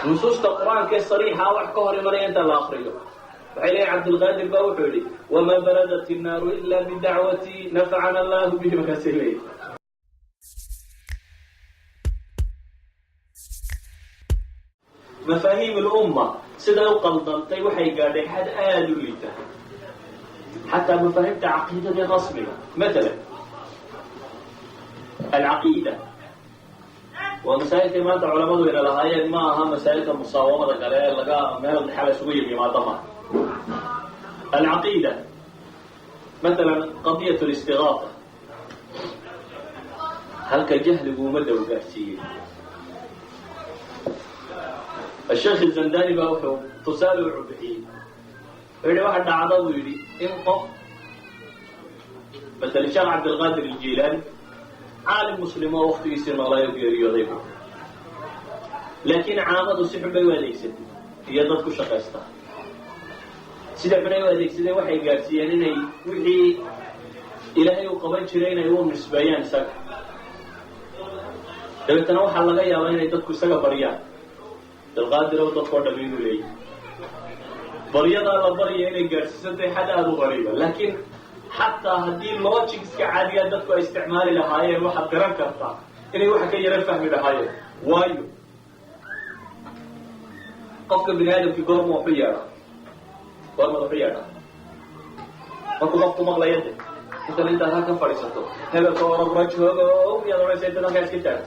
نصوص القرآن كصريحة وحكوها لمن أنت الآخرين وحيلي عبد القادر باوحولي وما بردت النار إلا بدعوتي نفعنا الله به وكسلين. مفاهيم الأمة سيدا وقلدنتي وحي قادي حد آدو ليتا حتى مفاهيم عقيدة رسمية. مثلا العقيدة ومسائل ما علماء إلى لهاي ما هم مسائل المصاومة قالها لقى ما الحالة سوية بما ضمن العقيدة. مثلا قضية الاستغاثة هل كجهل بومدة وقاسية. الشيخ الزنداني باوحو تسال العبحين يقول واحد عضو يري انقف مثلا الشيخ عبد القادر الجيلاني عالم مسلم ووقت يسير الله يبيري يضيبه لكن عامض السحب يواليكسد يضدك شقيسته سيدا بنا يواليكسد وحي قاسيان إني وحي إلهي وقبل شرين يوم نسبيان ساق لو تنوح الله يا وين يضدك ساق بريان القادر وضدك دبينه لي بريضة الله بريا إني قاسيسد حدا هذا غريبا لكن حتى هذه اللوجيكس كعادية دتك استعمال لهاي واحد قرن كرتا إني واحد كي يفهم لهاي وايو قفك بني آدم في قرم وحيارة ما كنت مغلا يدك مثل انت هكا فريسته هذا صور برجه يا رب سيدنا كاس كتاب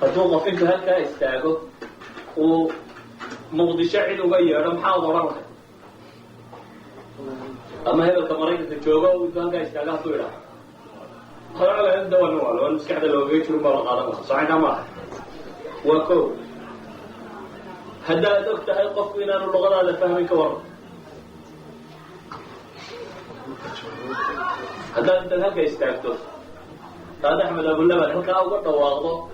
فتوقف فيك هكا استاغو ومغضي شعل وغير محاضرة أما هذا التمرين تجوبه وكان قاعد يستعجل طويلة. خلاص لا عنده ونوال والمسكحة لو جيت شو مرة قادمة صعيدا ما وكو هذا دكتور هيقف فينا اللغة هذا فهمي كور هذا أنت هكا يستعجل هذا أحمد أبو اللبن هكا أول تواضع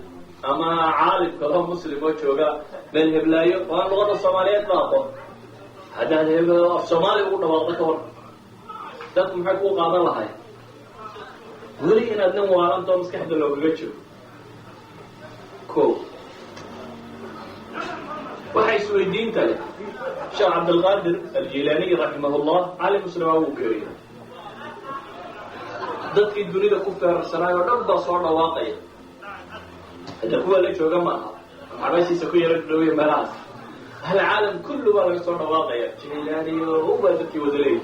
أما عالم كلام مسلم وشوجا من هبلايو واللغة الصومالية تلاقوا هذا هو الصومالي يقول تواضع كور dadku maxay ku qaadan lahayd weli inaad nin waalanto maskaxda loogaga jiro ko waxay isweydiinta leh sheekh cabdilqaadir aljilaani raximahullah cali muslima uu geeyay dadkii dunida ku feersanaayo dhan baa soo dhawaaqaya hadda kuwa la jooga maaha maxabaysiisa ku yara dhawey meelahaas hal caalam kullu baa laga soo dhawaaqaya jilaani oo baa dadkii wadalay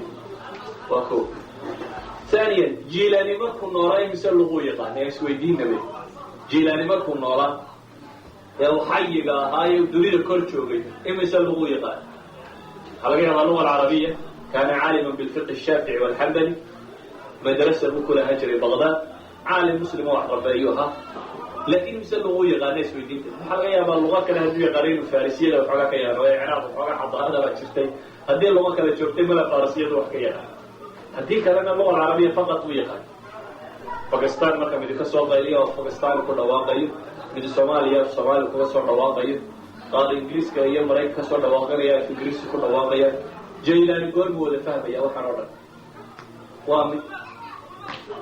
وكو ثانيا جيلاني مركو نورا يمثل لغو يقان يسويدين نبي جيلاني مركو نورا يو حيقا هاي ودريد كل شوقي يمثل لغو يقان حلقينا اللغة العربية كان عالما بالفقه الشافعي والحنبلي مدرسة بكل هجر بغداد عالم مسلم واحد أيها لكن يمثل لغو يقان يسويدين حلقينا باللغة كان هدوية قريب الفارسية لو حقا كيان ويعراض وحقا حضا هذا باتشتين هذه اللغة كانت شرطين من الفارسية وحكيان هذه كلامنا اللغة العربية فقط ويقان باكستان مركا مدي كسو غيلية وباكستان كل واقعي مدي سوماليا وصومالي كسو واقعي قال إنجليز كهي مريك كسو واقعي في إنجليز كل واقعي جيلاني قول مولى فهم يا وحرارة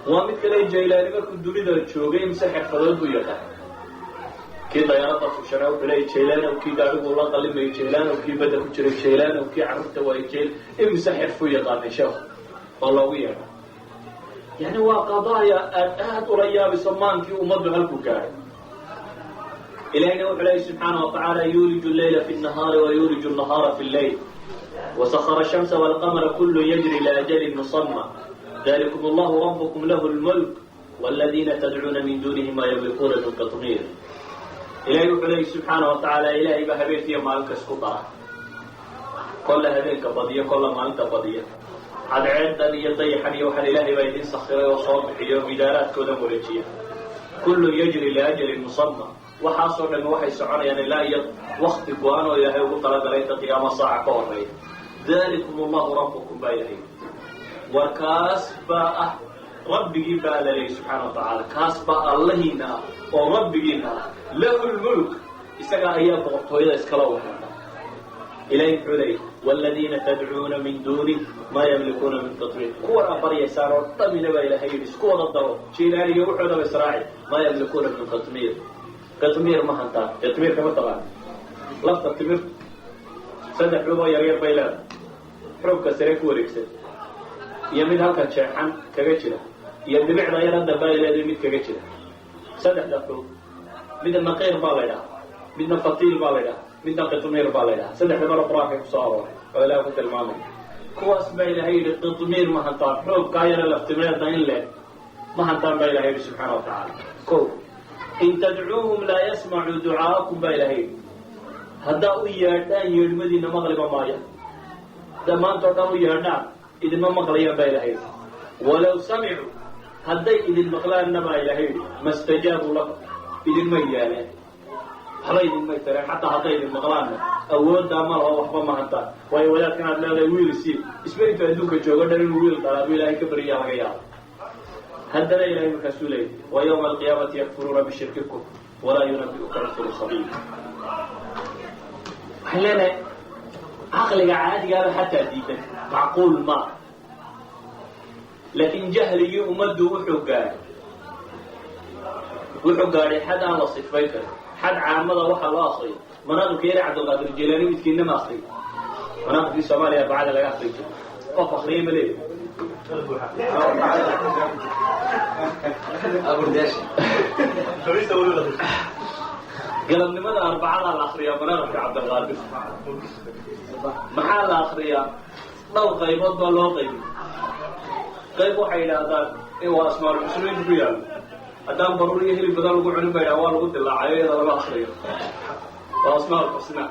وامد كلاي جيلاني مركو الدولي دا تشوغي مسحق فضل ويقان كي ضيارة فشنا وبلاي جيلان وكي دارو والله قال لي جيلان وكي بدأ كجري جيلان وكي عرفت واي جيل مسحق فيقان شوف والله ويانا يعني هو قضايا أهد ريا بصمان في أمد هالبكاء إلهي نوح عليه سبحانه وتعالى يولج الليل في النهار ويولج النهار في الليل وسخر الشمس والقمر كل يجري لأجل مسمى ذلكم الله ربكم له الملك والذين تدعون من دونه ما يملكون من قطمير إلهي نوح عليه سبحانه وتعالى إلهي بهبيت يوم مالك اسكطا كل هذيك قضية كل ما أنت قضية عدعان يضيحن يوحن إلهي بيدين سخيرا وصابح يوم إدارات كودا مرجية كل يجري لأجل مصمم وحاصل أنه وحي سعون يعني لا وقت قوانه إلهي وقلت ليت قيام صاع قوة ذلكم الله ربكم بإلهي وكاس باء ربي باء لله سبحانه وتعالى كاس باء اللهنا وربنا له الملك إساقا أيام بغطوية إسكالوه إليه حليه والذين تدعون من دونه ما يملكون من تطوير كورا بريا سارو طمي نبا إلهي بسكوة الضوء شيناني يوحونا بإسراعي ما يملكون من تطمير تطمير ما هنتا تطمير كما طبعا lafta timirtu saddex xuboo yaryar bay leedahay xubka sare ku wareegsan iyo mid halka jeexan kaga jira iyo dhibicda yar hadda bay leedahay mid kaga jira saddexda xub midna naqeer baa la yidhaha midna fatiil baa la yidhaha midna qitmiir baa la yidhaha saddexda mara qur-aanka ku soo arooray oo ilaah ku tilmaamay kuwaas baa ilaahay yidhi qitmiir ma hantaan xoogkaa yara laftimeedna in leeg ma hantaan baa ilahay yidhi subxaana wa tacaala ko in tadcuuhum laa yasmacuu ducaa'akum baa ilahay yidhi haddaa u yeedhaan yeedhmadiina maqliba maaya haddaa maanta o dhan u yeedhaan idinma maqlayaan baa ilahay yidhi walaw samicuu hadday idin maqlaanna baa ilahay yidhi ma stajaabuu lakum idinma yaaleen waxba idinmay tareen xataa hadday idin maqlaanna awooddaa ma laho waxba ma hantaan waayo wadaadkan aad leedahay wiil sii isma intu adduunka joogo dhan inuu wiil dhalaabu ilaahay ka baryaa laga yaabo haddana ilahay markaasuu leeyay wa yawma alqiyaamati yakfuruuna bishirkikum walaa yunabi'uka mithlu khabiir waxay leenahay caqliga caadigaaba xataa diidan macquul maa laakiin jahligii ummaddu wuxuu gaadhay xad aan la sifayn karin xad caamada waxaa loo akriyo manaaqibka yare cabdilqaadir jilaani midkiina ma akriyo manaaqibkii soomaaliya bacda laga akriyo jiro qof akriya ma leeyahy galabnimada arbacada la akriyaa manaaqibka cabdilqaadir maxaa la akriyaa dhowr qaybood baa loo qaybiy qayb waxay yidhaahdaan in waa asmaalulxusnaynka ku yaalo haddaan baruur iyo hilib badan lagu cunin ba yidhaha waa lagu dilaacayo iyada lama akriyo waa asmaalulxusnaa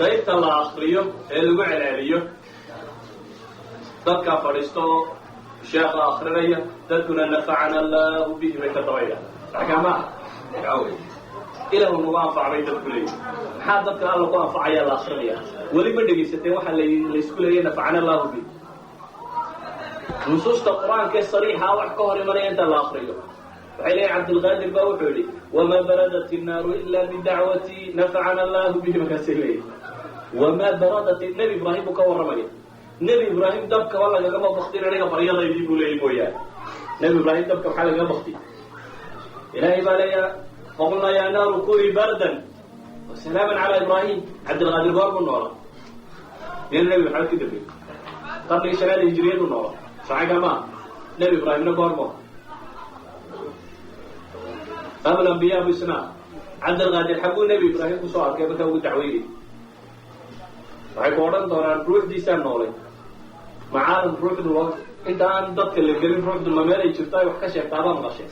qaybta la akriyo ee lagu celceliyo dadkaa fadhiisto oo sheekha akrinaya dadkuna nafacana allahu bihi bay ka daba yidhahda axkaamaha ilahu nagu anfac bay dadku leeyihi maxaa dadka alla ku anfacayaa la akrinaya weli ma dhegaysateen waxaa laysku leeyay nafacana allahu bihi nusuusta qur-aankaee sariixa wax ka hor imanaya inta la akriyo waxay leeyihin cabdilqaadir baa wuxuu yidhi wamaa baradat innaaru ila bidacwati nafacana allahu bihi markaasay leeyihi wamaa baradat nebi ibraahim buu ka warramaya nebi ibraahim dabkaba lagagama baktin aniga baryadaydii buu leeyay mooyaane nebi ibraahim dabka maxaa lagaga bakti ilaahay baa leeya faqulnaa yaa naaru kunii bardan wasalaaman calaa ibraahim cabdilqaadir goor buu noola nin nebi maxamed ka dambeeyey qarnigii shanaada hijiriyadu noola sacaga maa nebi ibraahimna goormo abulambiyaa bu isnaa cabdilqaadir xagguu nebi ibraahim kusoo arkay markaa ugu dacweynay waxay ku odhan doonaan ruuxdiisaa noolay macaalim ruuxdu inta aan dadka la gelin ruuxdu ma meel ay jirto ay wax ka sheegtaabaa maqashay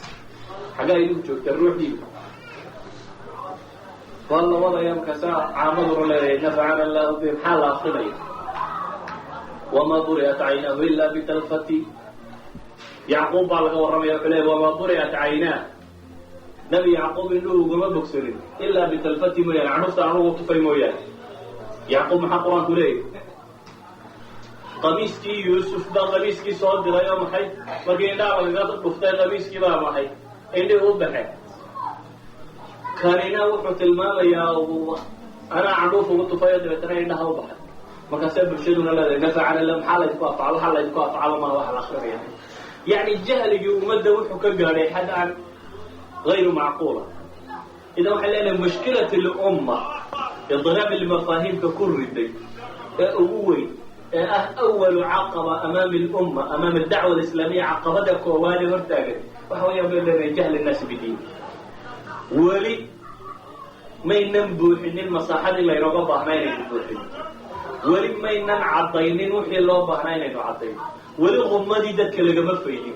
xaggaa idinku joogta ruuxdiiba waa la wadaya markaasaa caamaduna leedahay nafacana allahu bi maxaa la akrinaya wamaa buri'at caynaahu ila bitalfati yacquub baa laga warramaya wuxuu leeya wamaa buri'at caynaa nebi yacquub indhuhu ugama bogsanin ilaa bitalfati mooyaane canuufta anugu tufay mooyaane yacquub maxaa qur-aanku leeyahy qamiiskii yuusuf baa qamiiskii soo diray oo maxay markii indhaha lagaga dhuftay qamiiskii baa maxay indhihi u baxeen kanina wuxuu tilmaamayaa anaa candhuuf ugu tufayo dabeetana indhaha u baxay markaasee bulshaduna leedahay nafacana la maxaa laydinku afacalo waxaa laydinku afacalo maa waxa la akrinaya yacni jahligii ummadda wuxuu ka gaadhay xad aan gayru macquula idan waxay leedahay mushkilat lumma idraab ilmafaahiimka ku riday ee ugu weyn ee ah awalu caqaba amaami lumma amaama adacwa alislaamiya caqabada koowaade hortaagan waxa weeyaan bay leedahay jahli innaasi bidiin weli maynan buuxinin masaaxadii laynooga baahnaa inaynu buuxin weli maynan caddaynin wixii loo baahnaa inaynu caddayn weli qummadii dadka lagama faydin